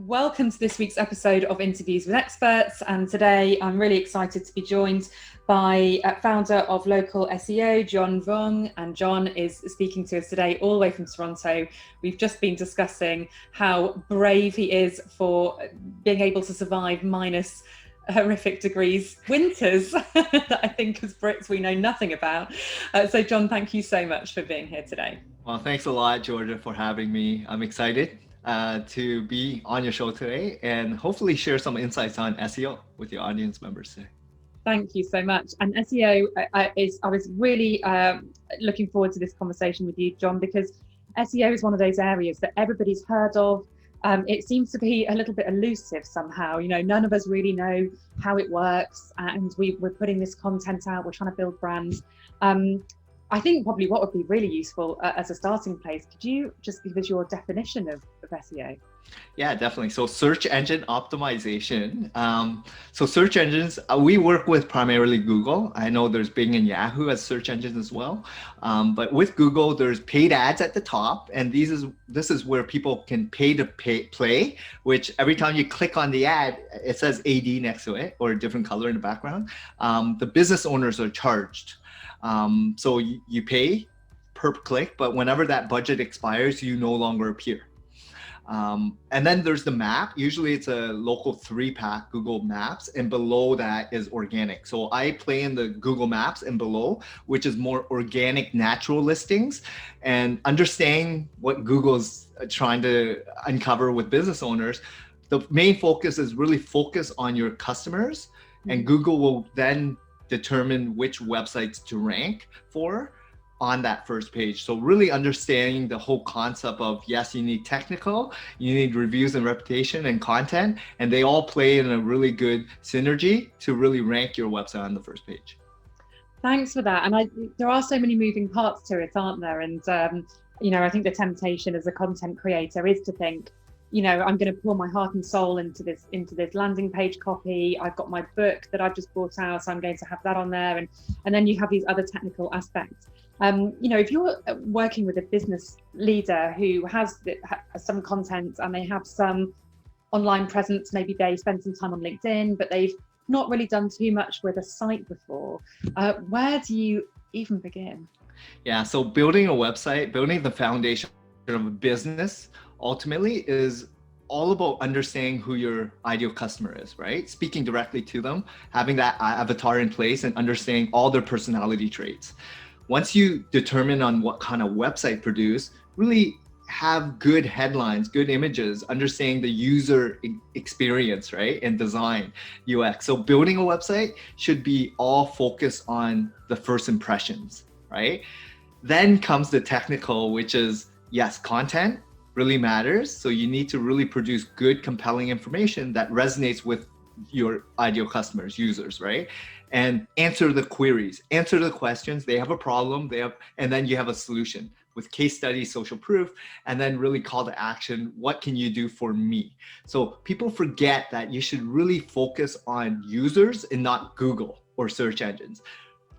Welcome to this week's episode of Interviews with Experts. And today I'm really excited to be joined by founder of local SEO, John Vuong. And John is speaking to us today all the way from Toronto. We've just been discussing how brave he is for being able to survive minus horrific degrees winters that I think as Brits we know nothing about. So John, thank you so much for being here today. Well, thanks a lot, Georgia, for having me. I'm excited to be on your show today and hopefully share some insights on SEO with your audience members today. Thank you so much. And SEO I was really looking forward to this conversation with you, John, because SEO is one of those areas that everybody's heard of. It seems to be a little bit elusive somehow. You know, none of us really know how it works, and we're putting this content out. We're trying to build brands. I think probably what would be really useful as a starting place, could you just give us your definition of SEO? Yeah, definitely. So search engine optimization. So search engines, we work with primarily Google. I know there's Bing and Yahoo as search engines as well. But with Google, there's paid ads at the top. And this is where people can pay to play, which every time you click on the ad, it says AD next to it or a different color in the background. The business owners are charged. So you pay per click, but whenever that budget expires, you no longer appear. And then there's the map. Usually it's a local 3-pack Google Maps, and below that is organic. So I play in the Google Maps and below, which is more organic, natural listings. And understanding what Google's trying to uncover with business owners, the main focus is really focus on your customers, and Google will then determine which websites to rank for on that first page. So really understanding the whole concept of, yes, you need technical, you need reviews and reputation and content, and they all play in a really good synergy to really rank your website on the first page. Thanks for that. And there are so many moving parts to it, aren't there? And, you know, I think the temptation as a content creator is to think, you know, I'm going to pour my heart and soul into this landing page copy. I've got my book that I've just brought out, so I'm going to have that on there. And then you have these other technical aspects. You know, if you're working with a business leader who has some content and they have some online presence, maybe they spend some time on LinkedIn, but they've not really done too much with a site before, where do you even begin? Yeah, so building a website, building the foundation of a business ultimately is all about understanding who your ideal customer is, right? Speaking directly to them, having that avatar in place and understanding all their personality traits. Once you determine on what kind of website produce, really have good headlines, good images, understanding the user experience, right? And design, UX. So building a website should be all focused on the first impressions, right? Then comes the technical, which is, yes, content really matters. So you need to really produce good, compelling information that resonates with your ideal customers, users, right? And answer the queries, answer the questions. They have a problem, and then you have a solution with case studies, social proof, and then really call to action. What can you do for me? So people forget that you should really focus on users and not Google or search engines.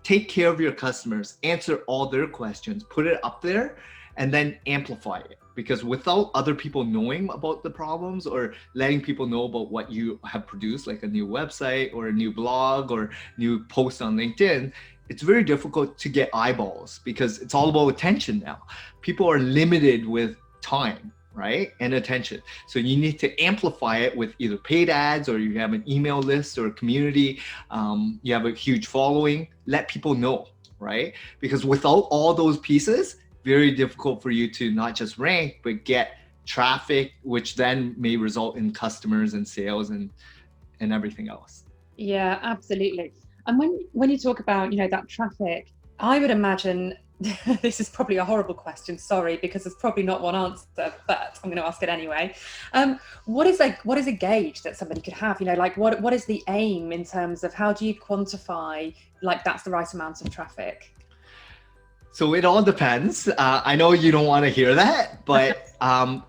Take care of your customers, answer all their questions, put it up there, and then amplify it. Because without other people knowing about the problems or letting people know about what you have produced, like a new website or a new blog or new post on LinkedIn, it's very difficult to get eyeballs because it's all about attention now. People are limited with time, right? And attention. So you need to amplify it with either paid ads or you have an email list or a community. You have a huge following, let people know, right? Because without all those pieces, very difficult for you to not just rank, but get traffic, which then may result in customers and sales and everything else. Yeah, absolutely. And when you talk about, you know, that traffic, I would imagine this is probably a horrible question, sorry, because there's probably not one answer, but I'm going to ask it anyway. What is a gauge that somebody could have? You know, like what is the aim in terms of how do you quantify like that's the right amount of traffic? So it all depends. I know you don't want to hear that, but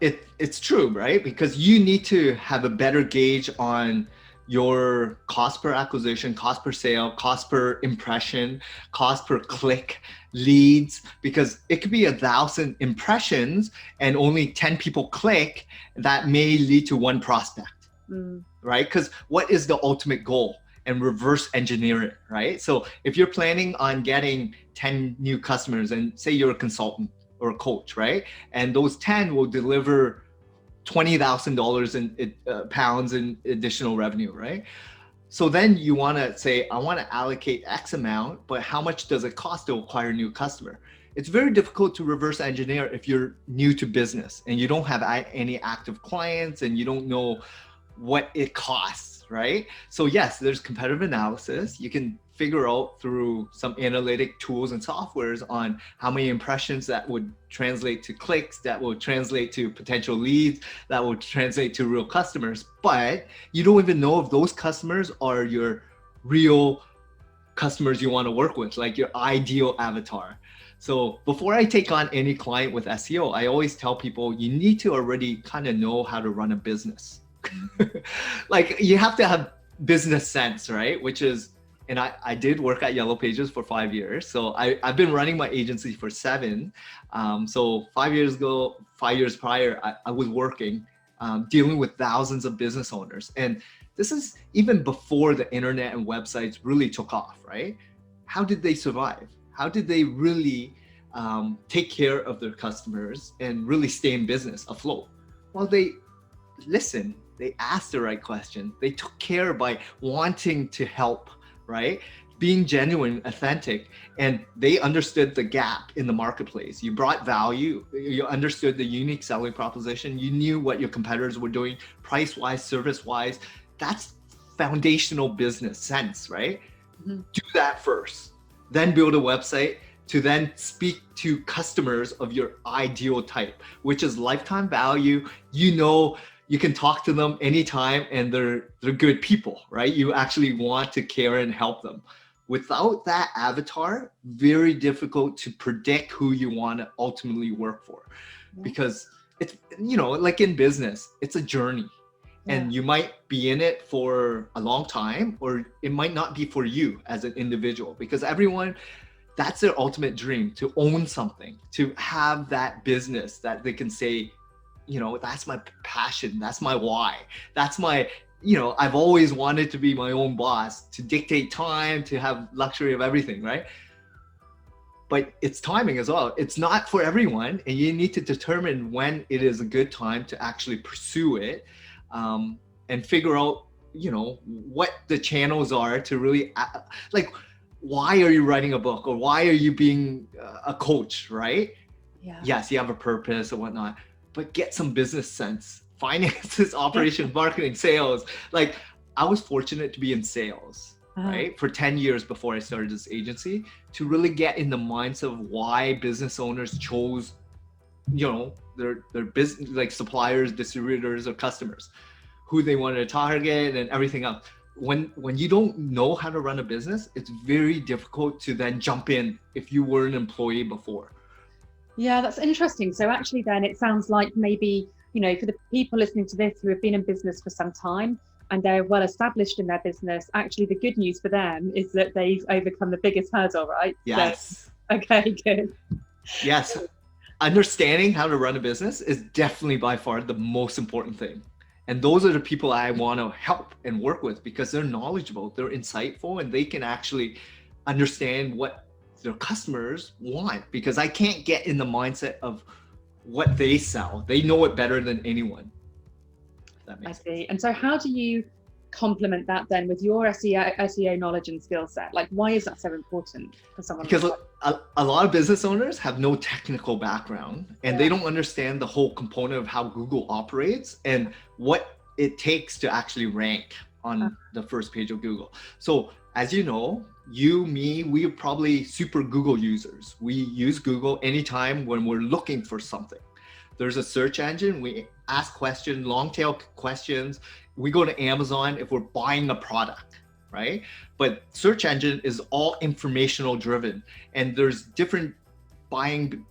it's true, right? Because you need to have a better gauge on your cost per acquisition, cost per sale, cost per impression, cost per click, leads, because it could be 1,000 impressions and only 10 people click, that may lead to one prospect, right? Because what is the ultimate goal? And reverse engineer it, right? So if you're planning on getting 10 new customers, and say you're a consultant or a coach, right? And those 10 will deliver $20,000 in pounds in additional revenue, right? So then you want to say, I want to allocate X amount, but how much does it cost to acquire a new customer? It's very difficult to reverse engineer if you're new to business and you don't have any active clients and you don't know what it costs, right? So yes, there's competitive analysis. You can figure out through some analytic tools and softwares on how many impressions that would translate to clicks, that will translate to potential leads, that will translate to real customers. But you don't even know if those customers are your real customers you want to work with, like your ideal avatar. So before I take on any client with SEO, I always tell people you need to already kind of know how to run a business. Like you have to have business sense, right? Which is, and I did work at Yellow Pages for 5 years. So I've been running my agency for 7. So 5 years ago, 5 years prior, I was working, dealing with thousands of business owners. And this is even before the internet and websites really took off, right? How did they survive? How did they really take care of their customers and really stay in business afloat? Well, they listened, they asked the right question, they took care by wanting to help, right? Being genuine, authentic, and they understood the gap in the marketplace. You brought value, you understood the unique selling proposition, you knew what your competitors were doing, price-wise, service-wise. That's foundational business sense, right? Do that first, then build a website to then speak to customers of your ideal type, which is lifetime value. You know, you can talk to them anytime and they're good people, right? You actually want to care and help them. Without that avatar, very difficult to predict who you want to ultimately work for, because it's, you know, like in business, it's a journey. And you might be in it for a long time, or it might not be for you as an individual, because everyone, that's their ultimate dream, to own something, to have that business that they can say, you know, that's my passion, that's my why, that's my, you know, I've always wanted to be my own boss, to dictate time, to have luxury of everything, right? But it's timing as well. It's not for everyone, and you need to determine when it is a good time to actually pursue it, and figure out, you know, what the channels are to really, like, why are you writing a book, or why are you being a coach, right? Yes, you have a purpose or whatnot, but get some business sense, finances, operations, marketing, sales. Like, I was fortunate to be in sales, right? For 10 years before I started this agency, to really get in the mindset of why business owners chose, you know, their business, like suppliers, distributors, or customers, who they wanted to target and everything else. When you don't know how to run a business, it's very difficult to then jump in if you were an employee before. Yeah, that's interesting. So actually then it sounds like maybe, you know, for the people listening to this who have been in business for some time and they're well established in their business, actually the good news for them is that they've overcome the biggest hurdle, right? Yes. So, okay, good. Yes. Understanding how to run a business is definitely by far the most important thing. And those are the people I want to help and work with, because they're knowledgeable, they're insightful, and they can actually understand what their customers want, because I can't get in the mindset of what they sell. They know it better than anyone. That makes sense. I see. And so how do you complement that then with your SEO knowledge and skill set? Like, why is that so important for someone? Because a lot of business owners have no technical background, and they don't understand the whole component of how Google operates and what it takes to actually rank on the first page of Google. So as you know, you, me, we're probably super Google users. We use Google anytime when we're looking for something. There's a search engine, we ask questions, long tail questions. We go to Amazon if we're buying a product, right? But search engine is all informational driven, and there's different buying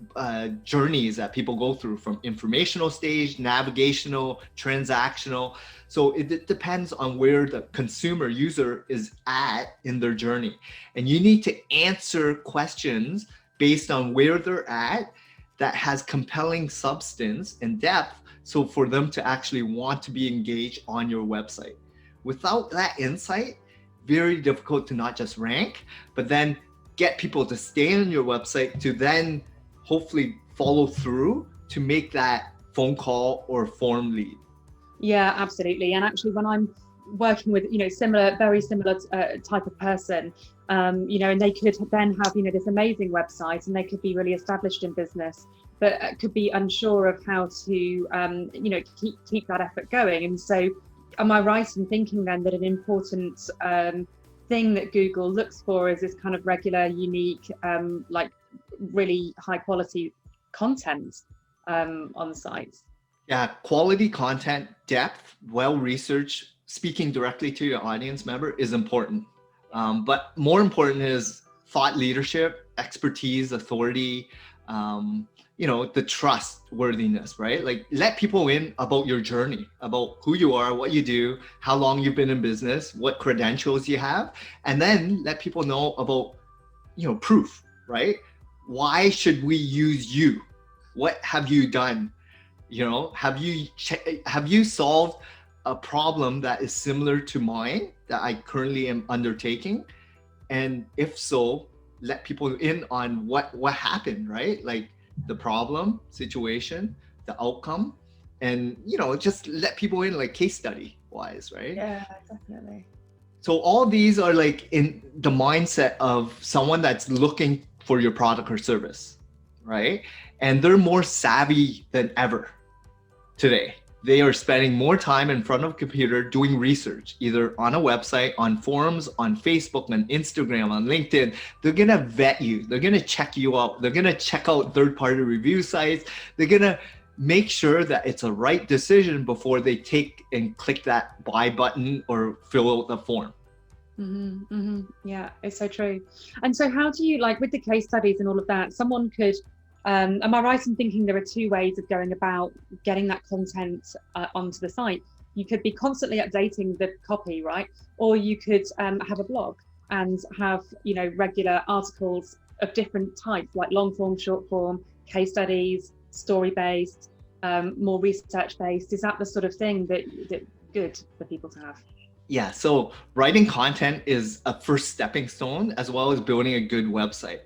journeys that people go through, from informational stage, navigational, transactional. So it depends on where the consumer user is at in their journey. And you need to answer questions based on where they're at that has compelling substance and depth, so for them to actually want to be engaged on your website. Without that insight, very difficult to not just rank, but then get people to stay on your website to then hopefully follow through to make that phone call or form lead. Yeah, absolutely. And actually, when I'm working with, very similar type of person, and they could then have, this amazing website, and they could be really established in business, but could be unsure of how to, keep that effort going. And so, am I right in thinking then that an important thing that Google looks for is this kind of regular, unique, really high quality content on the site? Yeah, quality content, depth, well-researched, speaking directly to your audience member is important. But more important is thought leadership, expertise, authority, the trustworthiness, right? Like, let people in about your journey, about who you are, what you do, how long you've been in business, what credentials you have, and then let people know about, proof, right? Why should we use you? What have you done? Have you solved a problem that is similar to mine that I currently am undertaking? And if so, let people in on what happened, right? Like the problem, situation, the outcome, and just let people in, like case study wise, right? Yeah, definitely. So all these are like in the mindset of someone that's looking for your product or service, right? And they're more savvy than ever today. They are spending more time in front of a computer doing research, either on a website, on forums, on Facebook, on Instagram, on LinkedIn. They're gonna vet you. They're gonna check you out. They're gonna check out third-party review sites. They're gonna make sure that it's a right decision before they take and click that buy button or fill out the form. Yeah, it's so true. And so how do you, like with the case studies and all of that, someone could, am I right in thinking there are two ways of going about getting that content onto the site? You could be constantly updating the copy, right? Or you could have a blog and have, regular articles of different types, like long form, short form, case studies, story-based, more research-based. Is that the sort of thing that good for people to have? Yeah, so writing content is a first stepping stone, as well as building a good website.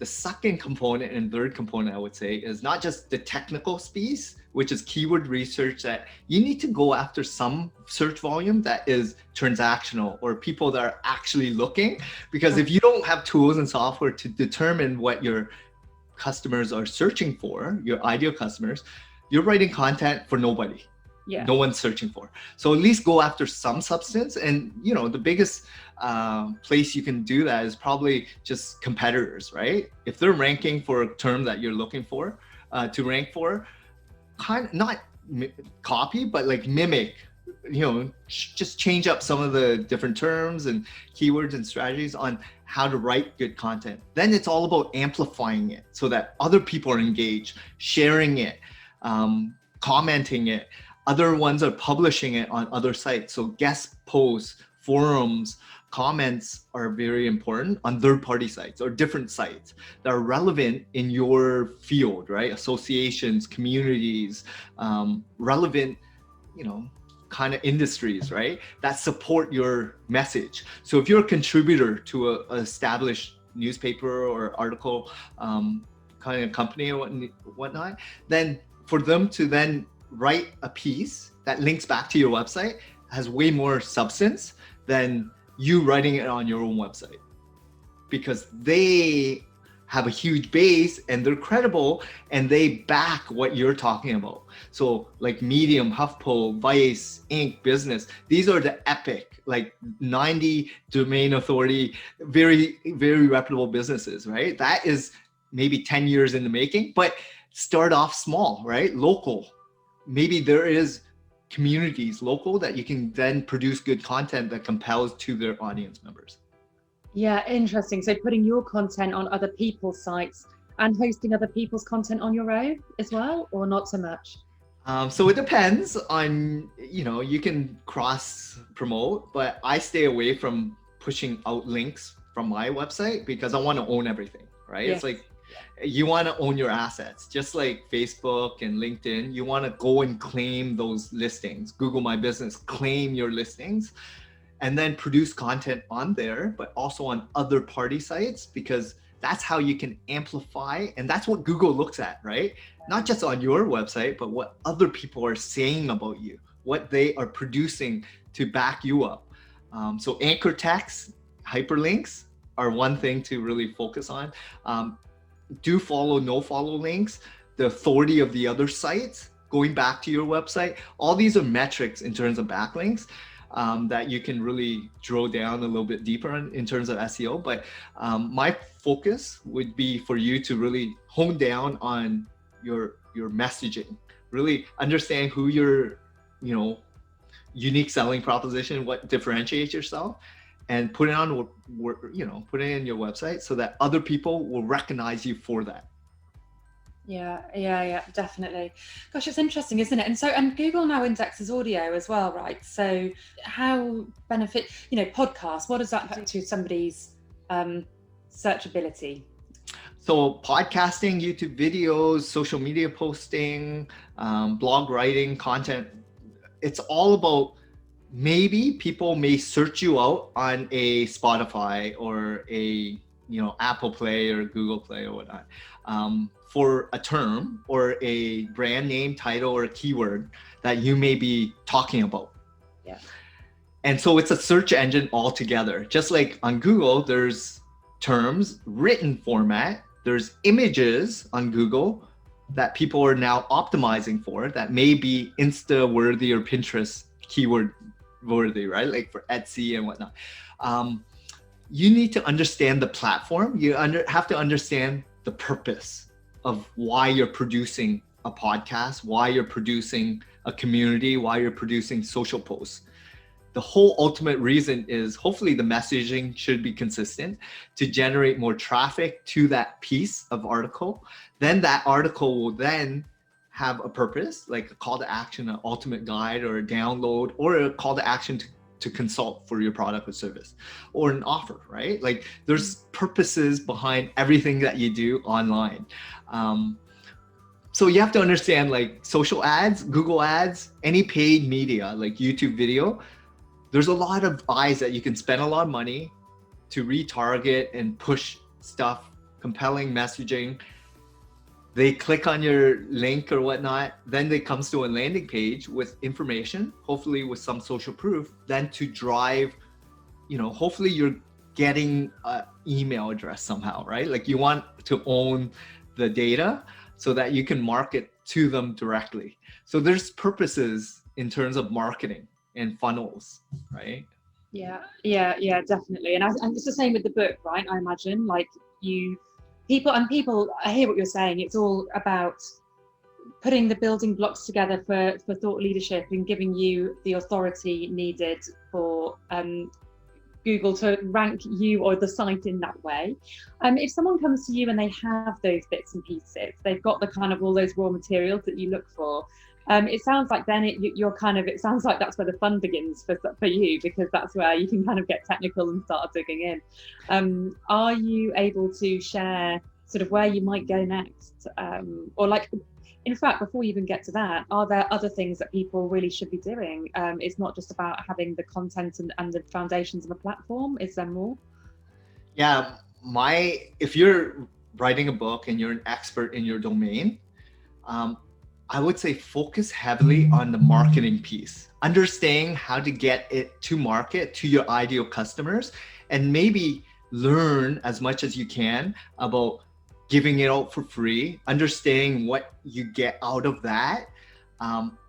The second component and third component, I would say, is not just the technical piece, which is keyword research, that you need to go after some search volume that is transactional, or people that are actually looking. Because if you don't have tools and software to determine what your customers are searching for, your ideal customers, you're writing content for nobody. Yeah. No one's searching for. So at least go after some substance. And the biggest place you can do that is probably just competitors, right? If they're ranking for a term that you're looking for to rank for, kind of not copy, but like mimic, just change up some of the different terms and keywords and strategies on how to write good content. Then it's all about amplifying it so that other people are engaged, sharing it, commenting it. Other ones are publishing it on other sites. So guest posts, forums, comments are very important on third-party sites or different sites that are relevant in your field, right? Associations, communities, relevant, kind of industries, right? That support your message. So if you're a contributor to an established newspaper or article kind of company or whatnot, then for them to then write a piece that links back to your website has way more substance than you writing it on your own website, because they have a huge base and they're credible and they back what you're talking about. So like Medium, HuffPo, Vice, Inc., Business, these are the epic, like 90 domain authority, very, very reputable businesses, right? That is maybe 10 years in the making, but start off small, right? Local. Maybe there is communities local that you can then produce good content that compels to their audience members. Yeah, interesting. So putting your content on other people's sites and hosting other people's content on your own as well, or not so much? So it depends on, you can cross promote, but I stay away from pushing out links from my website because I want to own everything, right? Yes. It's like you want to own your assets, just like Facebook and LinkedIn. You want to go and claim those listings. Google My Business, claim your listings, and then produce content on there, but also on other party sites, because that's how you can amplify. And that's what Google looks at, right? Not just on your website, but what other people are saying about you, what they are producing to back you up. So anchor text, hyperlinks are one thing to really focus on. Do follow, no follow links, the authority of the other sites, going back to your website. All these are metrics in terms of backlinks. That you can really drill down a little bit deeper in terms of SEO. But my focus would be for you to really hone down on your messaging, really understand who your unique selling proposition, what differentiates yourself, and put it on put it in your website so that other people will recognize you for that. Yeah, definitely. Gosh, it's interesting, isn't it? And Google now indexes audio as well, right? So how podcasts, what does that do to somebody's searchability? So podcasting, YouTube videos, social media posting, blog writing, content, it's all about, maybe people may search you out on a Spotify or a Apple Play or Google Play or whatnot, for a term or a brand name, title, or a keyword that you may be talking about. Yeah. And so it's a search engine altogether. Just like on Google, there's terms, written format, there's images on Google that people are now optimizing for that may be Insta worthy or Pinterest keyword worthy, right? Like for Etsy and whatnot. You need to understand the platform. You have to understand the purpose of why you're producing a podcast, why you're producing a community, why you're producing social posts. The whole ultimate reason is hopefully the messaging should be consistent to generate more traffic to that piece of article. Then that article will then have a purpose, like a call to action, an ultimate guide, or a download, or a call to action to consult for your product or service, or an offer, right? Like there's purposes behind everything that you do online. So you have to understand, like social ads, Google ads, any paid media, like YouTube video, there's a lot of eyes that you can spend a lot of money to retarget and push stuff, compelling messaging. They click on your link or whatnot, then it comes to a landing page with information, hopefully with some social proof, then to drive, hopefully you're getting an email address somehow, right? Like you want to own the data so that you can market to them directly. So there's purposes in terms of marketing and funnels, right? Yeah, definitely. And it's the same with the book, right? I imagine, like people, I hear what you're saying. It's all about putting the building blocks together for thought leadership and giving you the authority needed for Google to rank you or the site in that way. If someone comes to you and they have those bits and pieces, they've got the kind of all those raw materials that you look for. It sounds like then it sounds like that's where the fun begins for you, because that's where you can kind of get technical and start digging in. Are you able to share sort of where you might go next? Or like, in fact, before you even get to that, are there other things that people really should be doing? It's not just about having the content and the foundations of a platform. Is there more? Yeah, if you're writing a book and you're an expert in your domain, I would say focus heavily on the marketing piece, understanding how to get it to market to your ideal customers, and maybe learn as much as you can about giving it out for free, understanding what you get out of that,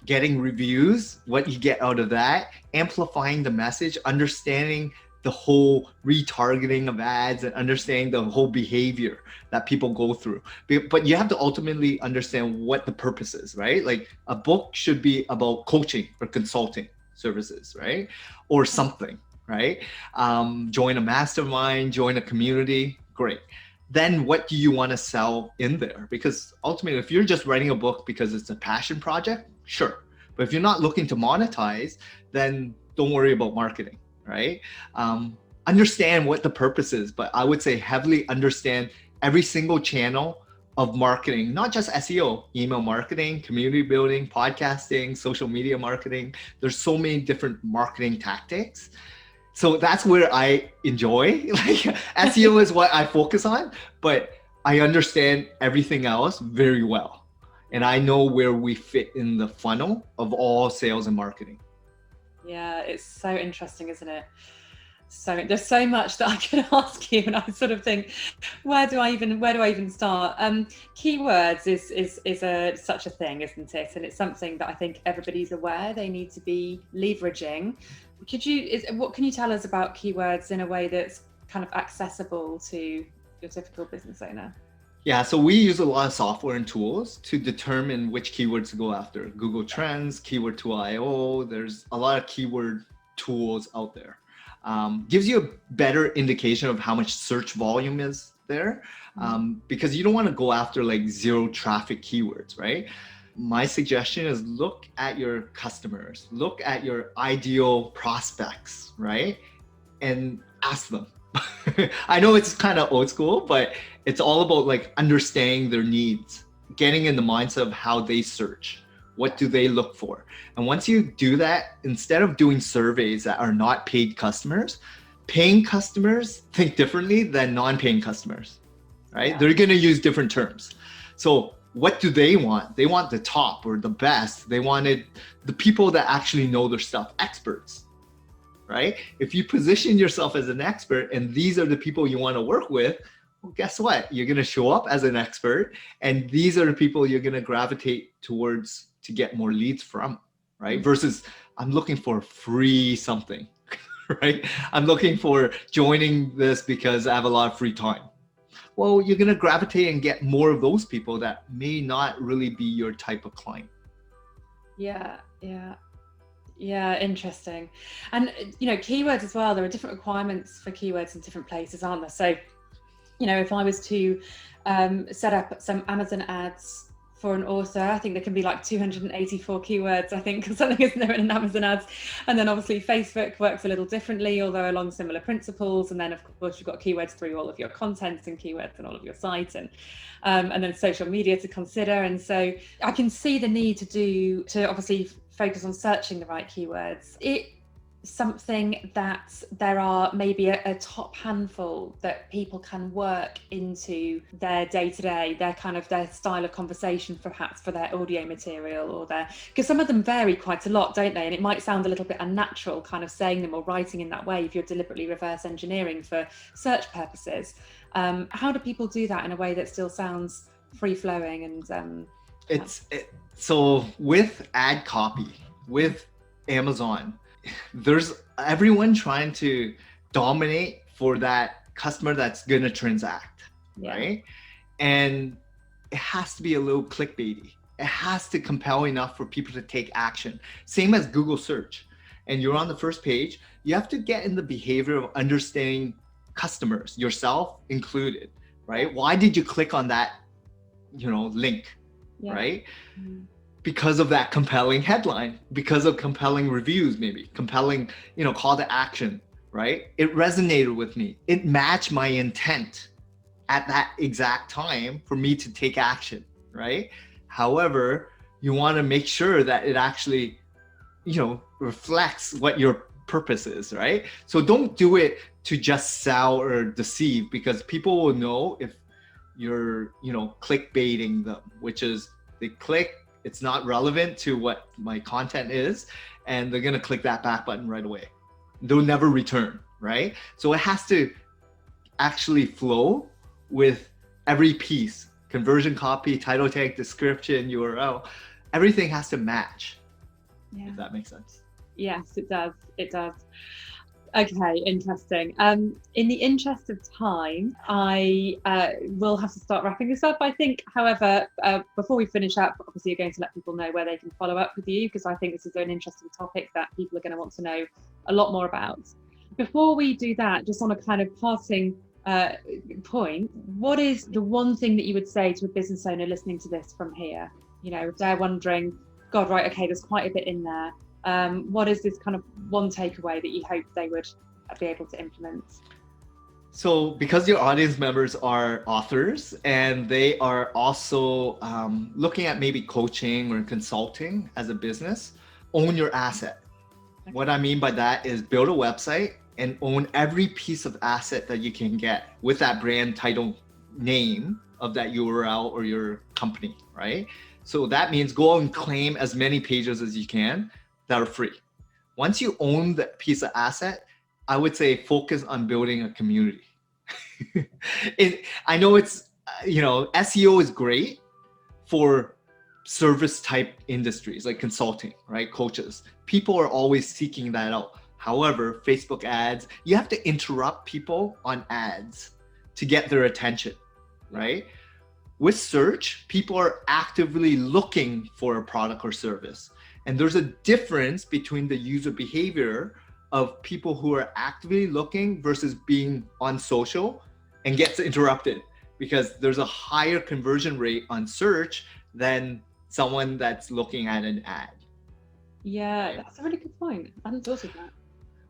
getting reviews, what you get out of that, amplifying the message, understanding the whole retargeting of ads, and understanding the whole behavior that people go through. But you have to ultimately understand what the purpose is, right? Like a book should be about coaching or consulting services, right? Or something, right? Join a mastermind, join a community, great. then what do you want to sell in there? Because ultimately, if you're just writing a book because it's a passion project, sure. But if you're not looking to monetize, then don't worry about marketing, right? Understand what the purpose is, but I would say heavily understand every single channel of marketing, not just SEO, email marketing, community building, podcasting, social media marketing. There's so many different marketing tactics. So that's where I enjoy. Like SEO is what I focus on, but I understand everything else very well. And I know where we fit in the funnel of all sales and marketing. Yeah, it's so interesting, isn't it? So there's so much that I could ask you, and I sort of think, where do I even start? Keywords is such a thing, isn't it? And it's something that I think everybody's aware they need to be leveraging. What can you tell us about keywords in a way that's kind of accessible to your typical business owner? Yeah, so we use a lot of software and tools to determine which keywords to go after. Google Trends, Keyword Tool.io, there's a lot of keyword tools out there. Gives you a better indication of how much search volume is there, because you don't want to go after like zero traffic keywords, right? My suggestion is look at your customers, look at your ideal prospects, right? And ask them. I know it's kind of old school, but it's all about like understanding their needs, getting in the mindset of how they search. What do they look for? And once you do that, instead of doing surveys that are not paid customers, paying customers think differently than non-paying customers, right? Yeah. They're going to use different terms. So what do they want? They want the top or the best. They wanted the people that actually know their stuff, experts, right? If you position yourself as an expert and these are the people you want to work with, well, guess what? You're going to show up as an expert, and these are the people you're going to gravitate towards to get more leads from, right? Versus I'm looking for free something, right? I'm looking for joining this because I have a lot of free time. Well, you're going to gravitate and get more of those people that may not really be your type of client. Yeah, interesting. And, keywords as well, there are different requirements for keywords in different places, aren't there? So, if I was to set up some Amazon ads for an author, I think there can be like 284 keywords, I think, or something, isn't there, in an Amazon ads? And then obviously Facebook works a little differently, although along similar principles. And then of course you've got keywords through all of your content and keywords and all of your site, and then social media to consider. And so I can see the need to obviously focus on searching the right keywords. Something that there are maybe a top handful that people can work into their day-to-day, their style of conversation, perhaps for their audio material, or because some of them vary quite a lot, don't they? And it might sound a little bit unnatural kind of saying them or writing in that way if you're deliberately reverse engineering for search purposes. How do people do that in a way that still sounds free-flowing? And so with ad copy, with Amazon, there's everyone trying to dominate for that customer that's going to transact, right? And it has to be a little clickbaity. It has to compel enough for people to take action. Same as Google search. And you're on the first page, you have to get in the behavior of understanding customers, yourself included, right? Why did you click on that, link, right? Mm-hmm. Because of that compelling headline, because of compelling reviews, maybe compelling, call to action, right? It resonated with me. It matched my intent at that exact time for me to take action, right? However, you want to make sure that it actually, reflects what your purpose is, right? So don't do it to just sell or deceive, because people will know if you're, clickbaiting them, which is they click, it's not relevant to what my content is, and they're going to click that back button right away. They'll never return, right? So it has to actually flow with every piece: conversion copy, title tag, description, URL. Everything has to match, if that makes sense. Yes, it does. It does. Okay, interesting. In the interest of time, I will have to start wrapping this up, I think. However, before we finish up, obviously you're going to let people know where they can follow up with you, because I think this is an interesting topic that people are going to want to know a lot more about. Before we do that, just on a kind of parting point, what is the one thing that you would say to a business owner listening to this from here? You know, if they're wondering, God, right, okay, there's quite a bit in there. What is this kind of one takeaway that you hope they would be able to implement? So because your audience members are authors and they are also looking at maybe coaching or consulting as a business, own your asset. Okay. What I mean by that is build a website and own every piece of asset that you can get with that brand title name of that URL or your company, right? So that means go and claim as many pages as you can that are free. Once you own that piece of asset, I would say focus on building a community. I know it's, SEO is great for service type industries like consulting, right? Coaches. People are always seeking that out. However, Facebook ads, you have to interrupt people on ads to get their attention, right? With search, people are actively looking for a product or service. And there's a difference between the user behavior of people who are actively looking versus being on social and gets interrupted, because there's a higher conversion rate on search than someone that's looking at an ad. Yeah, right? That's a really good point. I hadn't thought of that.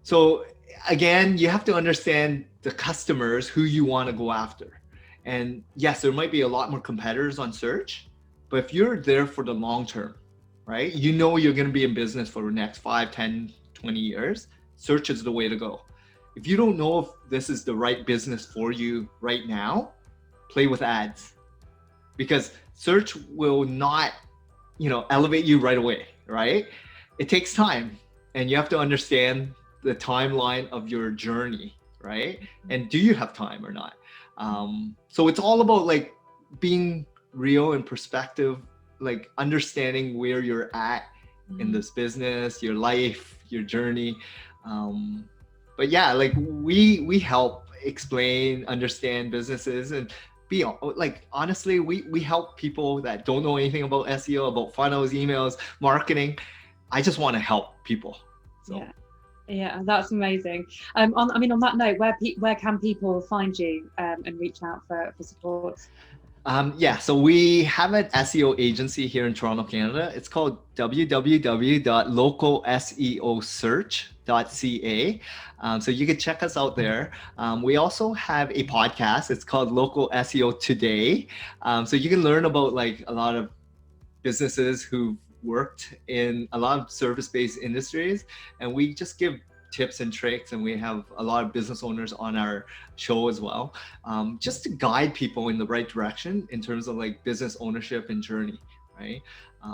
So again, you have to understand the customers who you want to go after. And yes, there might be a lot more competitors on search, but if you're there for the long term, right? You know you're going to be in business for the next 5, 10, 20 years. Search is the way to go. If you don't know if this is the right business for you right now, play with ads, because search will not, elevate you right away, right? It takes time, and you have to understand the timeline of your journey, right? And do you have time or not? So it's all about like being real and perspective, like understanding where you're at in this business, your life, your journey. But yeah, like we help explain, understand businesses, and be like, honestly, we help people that don't know anything about SEO, about funnels, emails, marketing. I just want to help people. So. Yeah, that's amazing. On that note, where can people find you and reach out for support? So we have an SEO agency here in Toronto, Canada. It's called www.localseosearch.ca. So you can check us out there. We also have a podcast. It's called Local SEO Today. So you can learn about like a lot of businesses who've worked in a lot of service-based industries, and we just give tips and tricks, and we have a lot of business owners on our show as well, just to guide people in the right direction in terms of like business ownership and journey, right?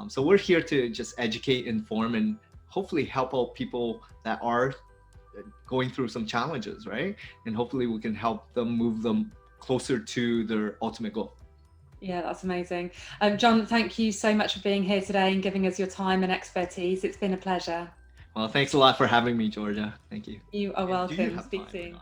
So we're here to just educate, inform, and hopefully help out people that are going through some challenges, right? And hopefully we can help them move them closer to their ultimate goal. Yeah, that's amazing. John, thank you so much for being here today and giving us your time and expertise. It's been a pleasure. Well, thanks a lot for having me, Georgia. Thank you. You are welcome. Speak soon.